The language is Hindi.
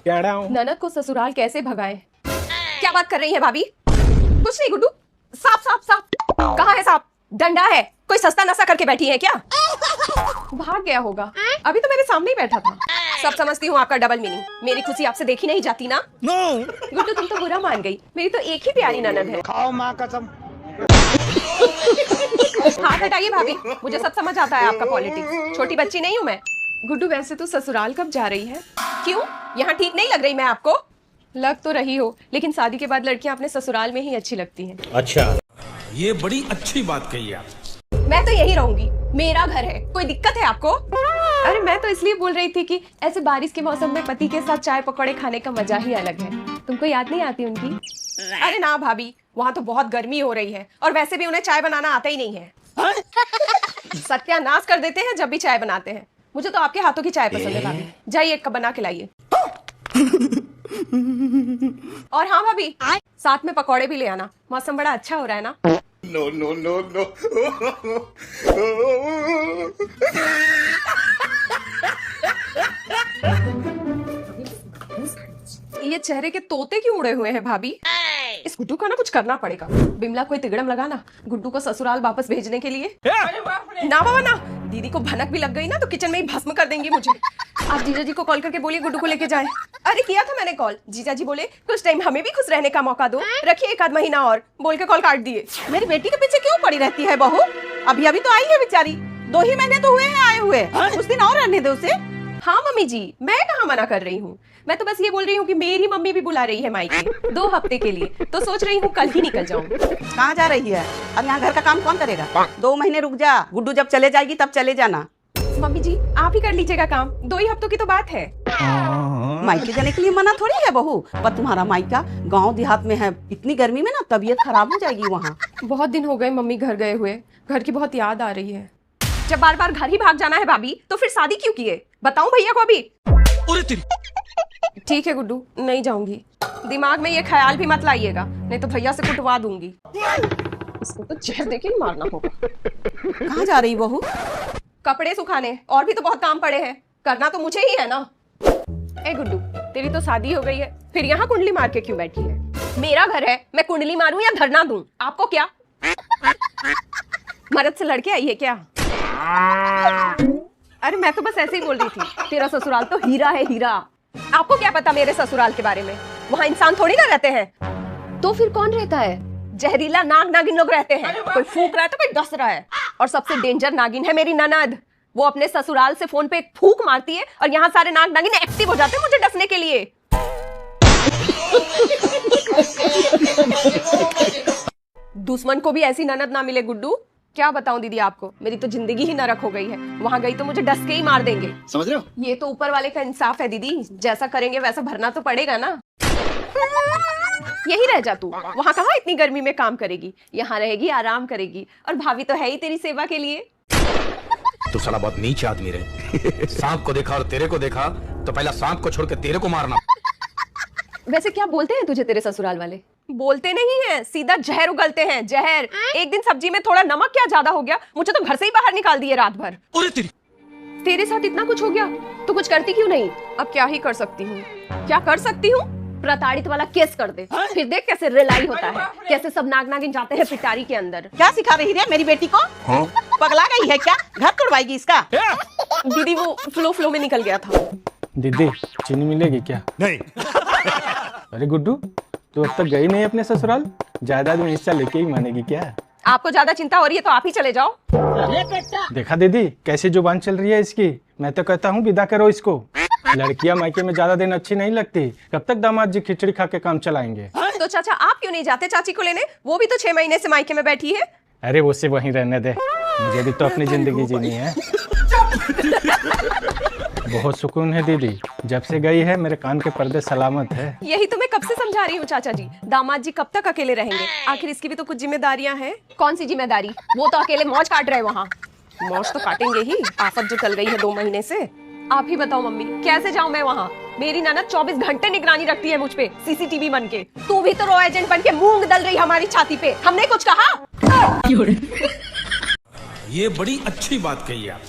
कह रहा हूँ ननद को ससुराल कैसे भगाएं? क्या बात कर रही है भाभी? कुछ नहीं गुड्डू, सांप सांप सांप। कहाँ है सांप? डंडा है। कोई सस्ता नशा करके बैठी है क्या? भाग गया होगा, अभी तो मेरे सामने ही बैठा था। सब समझती हूँ आपका डबल मीनिंग। मेरी खुशी आपसे देखी नहीं जाती ना। गुड्डू तुम तो बुरा मान गई, मेरी तो एक ही प्यारी ननद है। खाओ माँ कसम। हाथ हटाइए भाभी, मुझे सब समझ आता है आपका पॉलिटिक्स। छोटी बच्ची नहीं हूँ मैं। गुड्डू वैसे तो ससुराल कब जा रही है? क्यों, यहाँ ठीक नहीं लग रही मैं आपको? लग तो रही हो, लेकिन शादी के बाद लड़कियां अपने ससुराल में ही अच्छी लगती हैं। अच्छा, ये बड़ी अच्छी बात कही आप। मैं तो यही रहूंगी, मेरा घर है। कोई दिक्कत है आपको? अरे मैं तो इसलिए बोल रही थी कि ऐसे बारिश के मौसम में पति के साथ चाय पकौड़े खाने का मजा ही अलग है। तुमको याद नहीं आती उनकी? अरे ना भाभी, वहाँ तो बहुत गर्मी हो रही है और वैसे भी उन्हें चाय बनाना आता ही नहीं है। सत्यानाश कर देते हैं जब भी चाय बनाते हैं। मुझे तो आपके हाथों की चाय पसंद है भाभी। जाइए एक कप बना के लाइए। और हाँ भाभी, साथ में पकौड़े भी ले आना। मौसम बड़ा अच्छा हो रहा है ना। No no no no. ये चेहरे के तोते क्यों उड़े हुए हैं भाभी? इस गुड्डू का ना कुछ करना पड़ेगा। बिमला कोई तिगड़म लगाना गुड्डू को ससुराल वापस भेजने के लिए। ना बाबा ना, दीदी को भनक भी लग गई ना तो किचन में ही भस्म कर देंगी मुझे। आप जीजा जी को कॉल करके बोलिए गुड्डू को लेके जाएं। अरे किया था मैंने कॉल, जीजा जी बोले कुछ टाइम हमें भी खुश रहने का मौका दो, रखिए एक आध महीना और, बोल के कॉल काट दिए। मेरी बेटी के पीछे क्यों पड़ी रहती है बहू? अभी अभी तो आई है बेचारी, 2 ही महीने तो हुए हैं आए हुए। कुछ दिन और रहने दो उसे। हाँ मम्मी जी, मैं कहाँ मना कर रही हूँ। मैं तो बस ये बोल रही हूँ कि मेरी मम्मी भी बुला रही है मायके 2 हफ्ते के लिए, तो सोच रही हूँ कल ही निकल जाऊँ। कहाँ जा रही है? अब यहाँ घर का काम कौन करेगा? 2 महीने रुक जा, गुड्डू जब चले जाएगी तब चले जाना। मम्मी जी आप ही कर लीजिएगा काम, 2 ही हफ्तों की तो बात है। मायके जाने के लिए मना थोड़ी है बहू, पर तुम्हारा मायका गांव देहात में है, इतनी गर्मी में ना तबीयत खराब हो जाएगी वहाँ। बहुत दिन हो गए मम्मी घर गए हुए, घर की बहुत याद आ रही है। जब बार बार घर ही भाग जाना है भाभी तो फिर शादी क्यों किए? बताऊं भैया को अभी? ठीक है गुड्डू, नहीं जाऊंगी। दिमाग में ये ख्याल भी मत लाइएगा, नहीं तो भैया से कुटवा दूंगी। इसको तो जहर देके ही मारना होगा। कहाँ जा रही बहू? कपड़े सुखाने, और भी तो बहुत काम पड़े हैं, करना तो मुझे ही है ना। ए गुड्डू, तेरी तो शादी हो गई है, फिर यहाँ कुंडली मार के क्यों बैठी है? मेरा घर है, मैं कुंडली मारूं या धरना दूं, आपको क्या? मर्द से लड़के आई है क्या? अरे मैं तो बस ऐसे ही बोल रही थी। तेरा ससुराल तो हीरा है, हीरा। आपको क्या पता मेरे ससुराल के बारे में? वहाँ इंसान थोड़ी ना रहते हैं। तो फिर कौन रहता है? जहरीला नाग नागिन लोग रहते हैं। कोई फूंक रहा है तो कोई डस रहा है। और सबसे डेंजर नागिन है मेरी ननद। वो अपने ससुराल से फोन पे एक फूंक मारती है और यहाँ सारे नाग नागिन एक्टिव हो जाते हैं मुझे डसने के लिए। दुश्मन को भी ऐसी ननद ना मिले गुड्डू। क्या बताऊं दीदी आपको, मेरी तो जिंदगी ही नरक हो गई है। वहां गई तो मुझे डस के ही मार देंगे। समझ रहे हो? ये तो ऊपर वाले का इंसाफ है दीदी, जैसा करेंगे वैसा भरना तो पड़ेगा ना। यही रह जा तू, वहां कहाँ इतनी गर्मी में काम करेगी, यहाँ रहेगी आराम करेगी। और भाभी तो है ही तेरी सेवा के लिए। तू साला बहुत नीच आदमी रहे। सांप को देखा और तेरे को देखा तो पहला सांप को छोड़ के तेरे को मारना। वैसे क्या बोलते हैं तुझे तेरे ससुराल वाले? बोलते नहीं है, सीधा जहर उगलते हैं, जहर। एक दिन सब्जी में थोड़ा नमक क्या ज्यादा हो गया, मुझे तो घर से ही बाहर निकाल दिए रात भर। तेरे साथ इतना कुछ हो गया तो कुछ करती क्यों नहीं? अब क्या ही कर सकती हूँ? क्या कर सकती हूँ? प्रताड़ित वाला केस कर दे, फिर देख कैसे रिलाई होता है, कैसे सब नाग नागिन जाते हैं पिटारी के अंदर। क्या सिखा रही है मेरी बेटी को? पगला गई है क्या? घर तोड़वाएगी इसका? दीदी वो फ्लो में निकल गया था। दीदी चीनी मिलेगी क्या? नहीं। अरे गुड्डू, तू अब तक गई नहीं अपने ससुराल, जायदाद में हिस्सा लेके ही मानेगी क्या? आपको ज्यादा चिंता हो रही है तो आप ही चले जाओ। देखा दीदी कैसी जुबान चल रही है इसकी। मैं तो कहता हूँ विदा करो इसको। लड़कियां मायके में ज्यादा दिन अच्छी नहीं लगती। कब तक दामाद जी खिचड़ी खा के काम चलाएंगे? तो चाचा आप क्यों नहीं जाते चाची को लेने? वो भी तो 6 महीने से मायके में बैठी है। अरे वो से वहीं रहने दे, मुझे भी तो अपनी जिंदगी जीनी है। बहुत सुकून है दीदी, जब से गई है मेरे कान के पर्दे सलामत है। यही तो मैं कब से समझा रही हूँ चाचा जी, दामाद जी कब तक अकेले रहेंगे? आखिर इसकी भी तो कुछ जिम्मेदारियां हैं। कौन सी जिम्मेदारी? वो तो अकेले मौज काट रहे वहाँ। मौज तो काटेंगे ही, आफत जो चल गई है 2 महीने से। आप ही बताओ मम्मी, कैसे जाऊं मैं वहाँ? मेरी ननद 24 घंटे निगरानी रखती है मुझ पे, सीसीटीवी बन के। तू भी तो रो एजेंट बन के मूंग दल रही हमारी छाती पे, हमने कुछ कहा? ये बड़ी अच्छी बात कही आप।